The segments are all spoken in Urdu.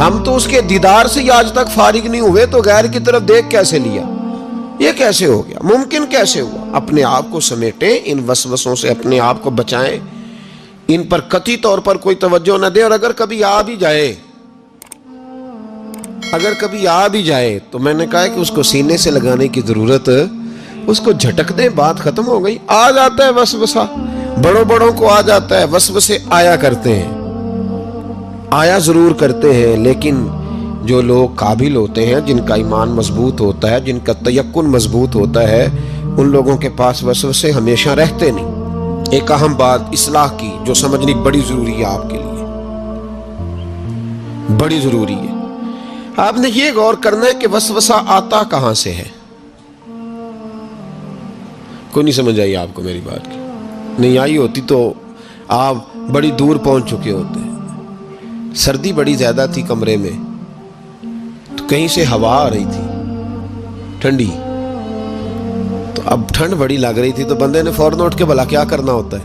ہم تو اس کے دیدار سے ہی آج تک فارغ نہیں ہوئے، تو غیر کی طرف دیکھ کیسے لیا؟ یہ کیسے ہو گیا؟ ممکن کیسے ہوا؟ اپنے آپ کو سمیٹیں، ان وسوسوں سے اپنے آپ کو بچائیں، ان پر قطعی طور پر کوئی توجہ نہ دیں، اور اگر کبھی آ بھی جائے تو میں نے کہا کہ اس کو سینے سے لگانے کی ضرورت، اس کو جھٹک دیں، بات ختم ہو گئی۔ آ جاتا ہے وسوسہ، بڑوں کو آ جاتا ہے، وسوسے آیا کرتے ہیں، آیا ضرور کرتے ہیں، لیکن جو لوگ قابل ہوتے ہیں، جن کا ایمان مضبوط ہوتا ہے، جن کا تیقن مضبوط ہوتا ہے، ان لوگوں کے پاس وسوسے ہمیشہ رہتے نہیں۔ ایک اہم بات اصلاح کی جو سمجھنی بڑی ضروری ہے، آپ کے لیے بڑی ضروری ہے۔ آپ نے یہ غور کرنا ہے کہ وسوسہ آتا کہاں سے ہے۔ کوئی نہیں سمجھ آئی آپ کو میری بات کی؟ نہیں آئی ہوتی تو آپ بڑی دور پہنچ چکے ہوتے ہیں۔ سردی بڑی زیادہ تھی کمرے میں، تو کہیں سے ہوا آ رہی تھی ٹھنڈی، تو اب ٹھنڈ بڑی لگ رہی تھی، تو بندے نے فوراً اٹھ کے بھلا کیا کرنا ہوتا ہے؟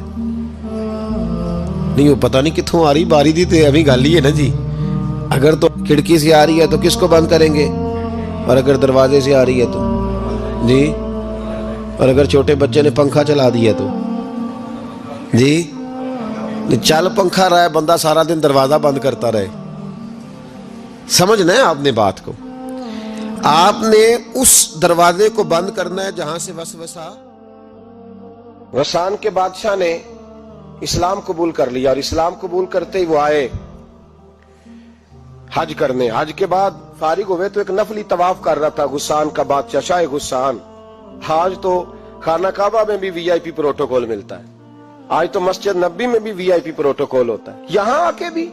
نہیں، وہ پتہ نہیں کتوں آ رہی، باری دی تو ابھی گل ہی ہے نا جی۔ اگر تو کھڑکی سے آ رہی ہے تو کس کو بند کریں گے، اور اگر دروازے سے آ رہی ہے تو جی، اور اگر چھوٹے بچے نے پنکھا چلا دیا تو جی، چل پنکھا رہا ہے، بندہ سارا دن دروازہ بند کرتا رہے؟ سمجھنا ہے آپ نے بات کو، آپ نے اس دروازے کو بند کرنا ہے جہاں سے وسوسہ۔ غسان کے بادشاہ نے اسلام قبول کر لیا، اور اسلام قبول کرتے ہی وہ آئے حج کرنے۔ حج کے بعد فارغ ہوئے تو ایک نفلی طواف کر رہا تھا غسان کا بادشاہ، شاہ غسان۔ آج تو خانہ کعبہ میں بھی وی آئی پی پروٹوکول ملتا ہے، آج تو مسجد نبی میں بھی وی آئی پی پروٹوکول ہوتا ہے، یہاں آ کے بھی،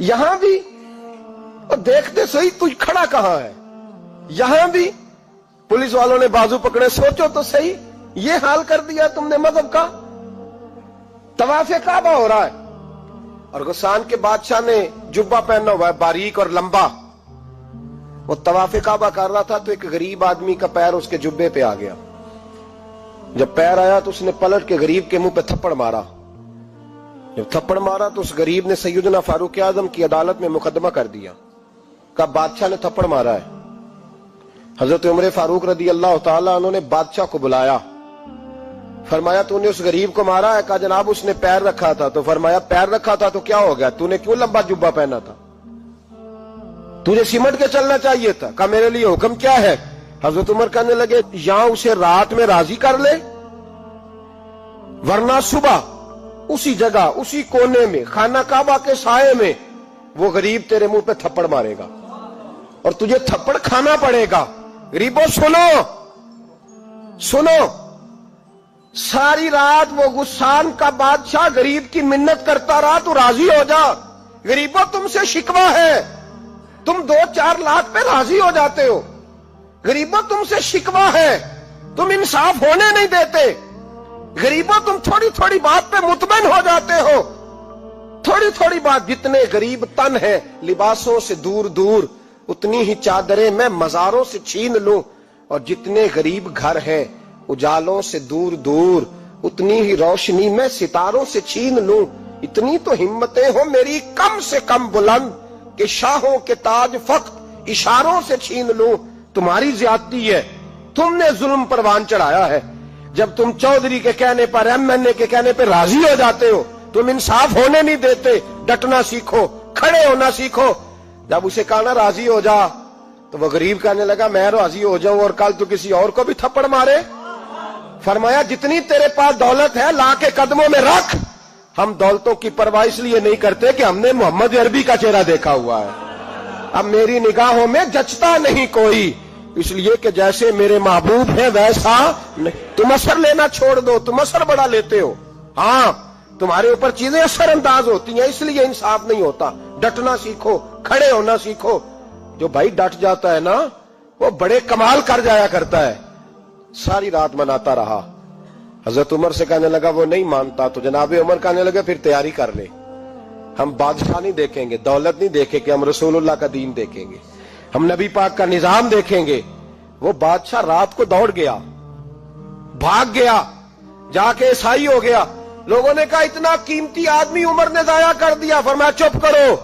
یہاں بھی، اور دیکھتے صحیح تو کھڑا کہاں ہے؟ یہاں بھی پولیس والوں نے بازو پکڑے، سوچو تو صحیح، یہ حال کر دیا تم نے مذہب کا۔ طواف کعبہ ہو رہا ہے، اور غسان کے بادشاہ نے جبہ پہنا ہوا ہے باریک اور لمبا، وہ طواف کعبہ کر رہا تھا تو ایک غریب آدمی کا پیر اس کے جبے پہ آ گیا۔ جب پیر آیا تو اس نے پلٹ کے غریب کے منہ پہ تھپڑ مارا۔ جب تھپڑ مارا تو اس غریب نے سیدنا فاروق اعظم کی عدالت میں مقدمہ کر دیا، کہا بادشاہ نے تھپڑ مارا ہے۔ حضرت عمر فاروق رضی اللہ تعالیٰ عنہ نے بادشاہ کو بلایا، فرمایا تو نے اس غریب کو مارا ہے؟ کہا جناب اس نے پیر رکھا تھا۔ تو فرمایا پیر رکھا تھا تو کیا ہو گیا؟ تو نے کیوں لمبا جبہ پہنا تھا؟ تجھے سمٹ کے چلنا چاہیے تھا۔ کہا میرے لیے حکم کیا ہے؟ حضرت عمر کہنے لگے یہاں اسے رات میں راضی کر لے، ورنہ صبح اسی جگہ، اسی کونے میں، خانہ کعبہ کے سائے میں وہ غریب تیرے منہ پہ تھپڑ مارے گا اور تجھے تھپڑ کھانا پڑے گا۔ غریبوں سنو سنو، ساری رات وہ غسان کا بادشاہ غریب کی منت کرتا رہا تو راضی ہو جا۔ غریبوں تم سے شکوہ ہے، تم 2-4 لاکھ پہ راضی ہو جاتے ہو۔ غریبوں تم سے شکوہ ہے، تم انصاف ہونے نہیں دیتے۔ غریبوں تم تھوڑی تھوڑی بات پہ مطمئن ہو جاتے ہو، تھوڑی تھوڑی بات۔ جتنے غریب تن ہیں لباسوں سے دور دور، اتنی ہی چادریں میں مزاروں سے چھین لوں، اور جتنے غریب گھر ہیں اجالوں سے دور دور، اتنی ہی روشنی میں ستاروں سے چھین لوں۔ اتنی تو ہمتیں ہو میری کم سے کم بلند کہ شاہوں کے تاج فقط اشاروں سے چھین لوں۔ تمہاری زیادتی ہے، تم نے ظلم پروان چڑھایا ہے۔ جب تم چودھری کے کہنے پر، ایم این اے کے کہنے پہ راضی ہو جاتے ہو، تم انصاف ہونے نہیں دیتے۔ ڈٹنا سیکھو، کھڑے ہونا سیکھو۔ جب اسے کہا نا راضی ہو جا، تو وہ غریب کہنے لگا میں راضی ہو جاؤں اور کل تو کسی اور کو بھی تھپڑ مارے؟ فرمایا جتنی تیرے پاس دولت ہے لا کے قدموں میں رکھ۔ ہم دولتوں کی پرواہ اس لیے نہیں کرتے کہ ہم نے محمد عربی کا چہرہ دیکھا ہوا ہے، اب میری نگاہوں میں جچتا نہیں کوئی، اس لیے کہ جیسے میرے محبوب ہیں ویسا نہیں۔ تم اثر لینا چھوڑ دو، تم اثر بڑا لیتے ہو۔ ہاں تمہارے اوپر چیزیں اثر انداز ہوتی ہیں، اس لیے انصاف نہیں ہوتا۔ ڈٹنا سیکھو، کھڑے ہونا سیکھو۔ جو بھائی ڈٹ جاتا ہے نا وہ بڑے کمال کر جایا کرتا ہے۔ ساری رات مناتا رہا۔ حضرت عمر سے کہنے لگا وہ نہیں مانتا، تو جناب عمر کہنے لگے پھر تیاری کر لے، ہم بادشاہ نہیں دیکھیں گے، دولت نہیں دیکھیں گے، ہم رسول اللہ کا دین دیکھیں گے، ہم نبی پاک کا نظام دیکھیں گے۔ وہ بادشاہ رات کو دوڑ گیا، بھاگ گیا، جا کے عیسائی ہو گیا۔ لوگوں نے کہا اتنا قیمتی آدمی عمر نے ضائع کر دیا۔ فرمایا چپ کرو،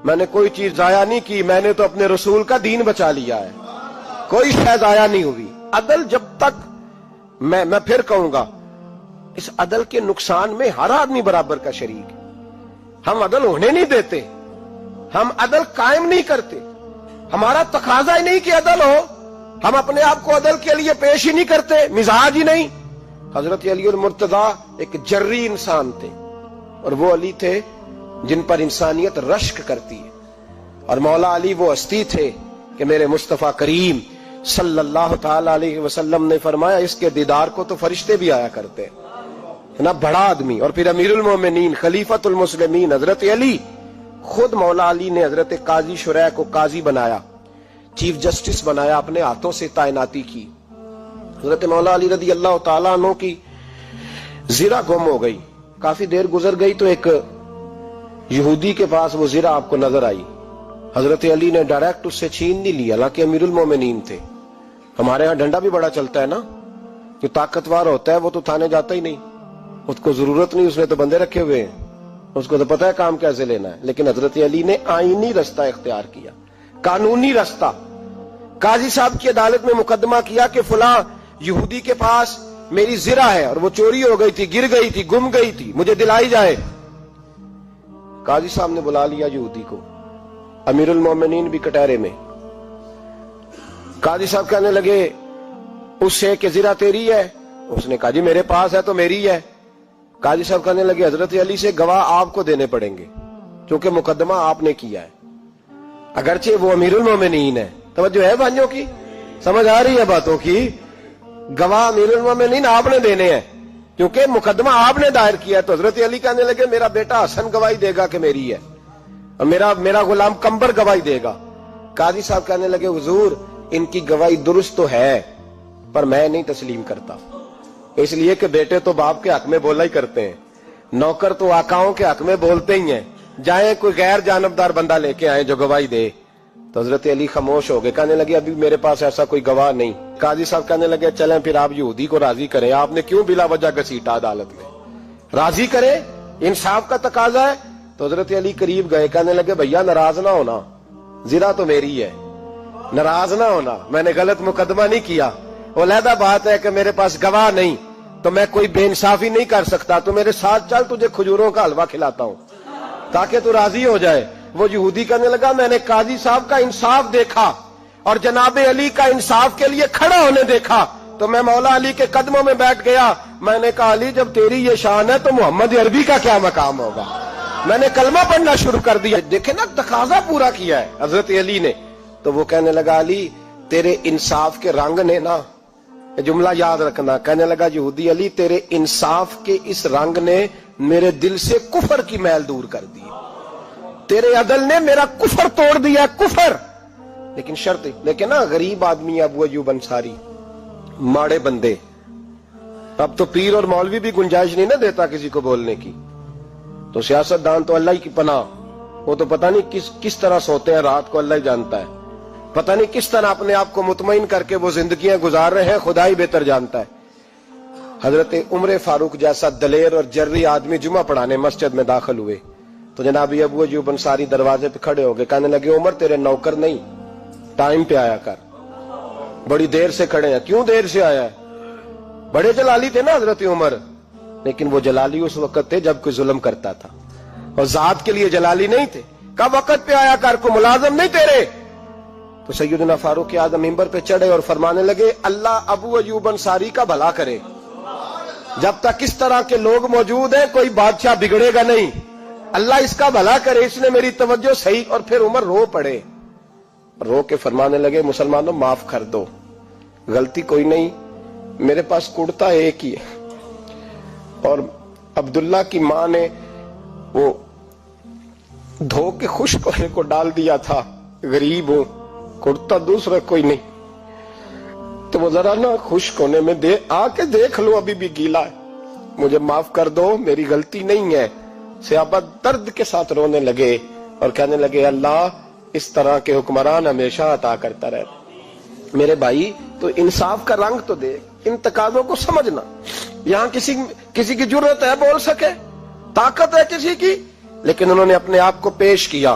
میں نے کوئی چیز ضائع نہیں کی, میں نے تو اپنے رسول کا دین بچا لیا ہے, کوئی شے ضائع نہیں ہوئی. عدل جب تک, میں پھر کہوں گا, اس عدل کے نقصان میں ہر آدمی برابر کا شریک ہے. ہم عدل ہونے نہیں دیتے, ہم عدل قائم نہیں کرتے, ہمارا تقاضا ہی نہیں کہ عدل ہو, ہم اپنے آپ کو عدل کے لیے پیش ہی نہیں کرتے, مزاج ہی نہیں. حضرت علی المرتضیٰ ایک جری انسان تھے, اور وہ علی تھے جن پر انسانیت رشک کرتی ہے, اور مولا علی وہ ہستی تھے کہ میرے مصطفیٰ کریم صلی اللہ تعالی علیہ وسلم نے فرمایا اس کے دیدار کو تو فرشتے بھی آیا کرتے ہیں. نا بڑا آدمی, اور پھر امیر المومنین خلیفۃ المسلمین حضرت علی, خود مولا علی نے حضرت قاضی شریح کو قاضی بنایا, چیف جسٹس بنایا, اپنے ہاتھوں سے تعیناتی کی. حضرت مولا علی رضی اللہ تعالیٰ عنہ کی زرہ گم ہو گئی, کافی دیر گزر گئی تو ایک یہودی کے پاس وہ زرہ آپ کو نظر آئی. حضرت علی نے ڈائریکٹ اس سے چھین نہیں لیا, حالانکہ امیر المومنین تھے. ہمارے ہاں ڈنڈا بھی بڑا چلتا ہے نا, جو طاقتور ہوتا ہے وہ تو تھانے جاتا ہی نہیں, اس کو ضرورت نہیں, اس نے تو بندے رکھے ہوئے ہیں, اس کو تو پتہ ہے کام کیسے لینا ہے. لیکن حضرت علی نے آئینی رستہ اختیار کیا, قانونی رستہ. قاضی صاحب کی عدالت میں مقدمہ کیا کہ فلاں یہودی کے پاس میری زرہ ہے اور وہ چوری ہو گئی تھی, گر گئی تھی, گم گئی تھی, مجھے دلائی جائے. قاضی صاحب نے بلا لیا یہودی کو, امیر المومنین بھی کٹہرے میں. قاضی صاحب کہنے لگے اس سے کہ زرہ تیری ہے؟ اس نے کہا جی میرے پاس ہے تو میری ہے. قاضی صاحب کہنے لگے حضرت علی سے گواہ آپ کو دینے پڑیں گے, کیونکہ مقدمہ آپ نے کیا ہے, اگرچہ وہ امیر المومنین ہے. توجہ ہے بھائیوں کی, سمجھ آ رہی ہے باتوں کی؟ گواہ امیر المومنین آپ نے دینے ہیں, کیونکہ مقدمہ آپ نے دائر کیا ہے. تو حضرت علی کہنے لگے میرا بیٹا حسن گواہی دے گا کہ میری ہے, اور میرا غلام کمبر گواہی دے گا. قاضی صاحب کہنے لگے حضور ان کی گواہی درست تو ہے, پر میں نہیں تسلیم کرتا, اس لیے کہ بیٹے تو باپ کے حق میں بولا ہی کرتے ہیں, نوکر تو آقاؤں کے حق میں بولتے ہی ہیں, جائیں کوئی غیر جانبدار بندہ لے کے آئے جو گواہی دے. تو حضرت علی خاموش ہو گئے, کہنے لگے ابھی میرے پاس ایسا کوئی گواہ نہیں. قاضی صاحب کہنے لگے چلیں پھر آپ یہودی کو راضی کریں, آپ نے کیوں بلا وجہ گھسیٹا عدالت میں, راضی کریں, انصاف کا تقاضا ہے. تو حضرت علی قریب گئے, کہنے لگے بھیا ناراض نہ ہونا, زرہ تو میری ہے, ناراض نہ ہونا, میں نے غلط مقدمہ نہیں کیا. علیحدہ بات ہے کہ میرے پاس گواہ نہیں تو میں کوئی بے انصافی نہیں کر سکتا, تو میرے ساتھ چل تجھے کھجوروں کا حلوہ کھلاتا ہوں تاکہ تو راضی ہو جائے. وہ یہودی کہنے لگا میں نے قاضی صاحب کا انصاف دیکھا اور جناب علی کا انصاف کے لیے کھڑا ہونے دیکھا تو میں مولا علی کے قدموں میں بیٹھ گیا. میں نے کہا علی جب تیری یہ شان ہے تو محمد عربی کا کیا مقام ہوگا. میں نے کلمہ پڑھنا شروع کر دیا. دیکھیں نا تقاضا پورا کیا ہے حضرت علی نے. تو وہ کہنے لگا علی تیرے انصاف کے رنگ نے نا, جملہ یاد رکھنا, کہنے لگا یہودی علی تیرے انصاف کے اس رنگ نے میرے دل سے کفر کی میل دور کر دی, تیرے عدل نے میرا کفر توڑ دیا, کفر. لیکن شرط, لیکن نا غریب آدمی ابو ایوب انصاری, ماڑے بندے, اب تو پیر اور مولوی بھی گنجائش نہیں نہ دیتا کسی کو بولنے کی, تو سیاست دان تو اللہ کی پناہ, وہ تو پتہ نہیں کس طرح سوتے ہیں رات کو, اللہ ہی جانتا ہے, پتہ نہیں کس طرح اپنے آپ کو مطمئن کر کے وہ زندگیاں گزار رہے ہیں, خدا ہی بہتر جانتا ہے. حضرت عمر فاروق جیسا دلیر اور جرری آدمی جمعہ پڑھانے مسجد میں داخل ہوئے تو جناب ابو ایوب انصاری دروازے پہ کھڑے ہو گئے, کہنے لگے عمر تیرے نوکر نہیں, ٹائم پہ آیا کر, بڑی دیر سے کھڑے ہیں. کیوں دیر سے آیا ہے؟ بڑے جلالی تھے نا حضرت عمر, لیکن وہ جلالی اس وقت تھے جب کوئی ظلم کرتا تھا, اور ذات کے لیے جلالی نہیں تھے. کب وقت پہ آیا کر, کو ملازم نہیں تیرے. تو سیدنا فاروق اعظم منبر پہ چڑھے اور فرمانے لگے اللہ ابو ایوب انصاری کا بھلا کرے, جب تک اس طرح کے لوگ موجود ہیں کوئی بادشاہ بگڑے گا نہیں, اللہ اس کا بھلا کرے, اس نے میری توجہ صحیح. اور پھر عمر رو پڑے, رو کے فرمانے لگے مسلمانوں معاف کر دو, غلطی کوئی نہیں, میرے پاس کرتا ایک ہی ہے, اور عبداللہ کی ماں نے وہ دھو کے خشک ہونے کو ڈال دیا تھا, غریب ہوں, کرتا دوسرا کوئی نہیں, تو وہ ذرا نا خشک ہونے میں آ کے دیکھ لو ابھی بھی گیلا ہے, مجھے معاف کر دو, میری غلطی نہیں ہے. صحابہ درد کے ساتھ رونے لگے اور کہنے لگے اللہ اس طرح کے حکمران ہمیشہ عطا کرتا رہے. میرے بھائی تو انصاف کا رنگ تو دیکھ, ان تقاضوں کو سمجھنا. یہاں کسی کی جرت ہے بول سکے, طاقت ہے کسی کی, لیکن انہوں نے اپنے آپ کو پیش کیا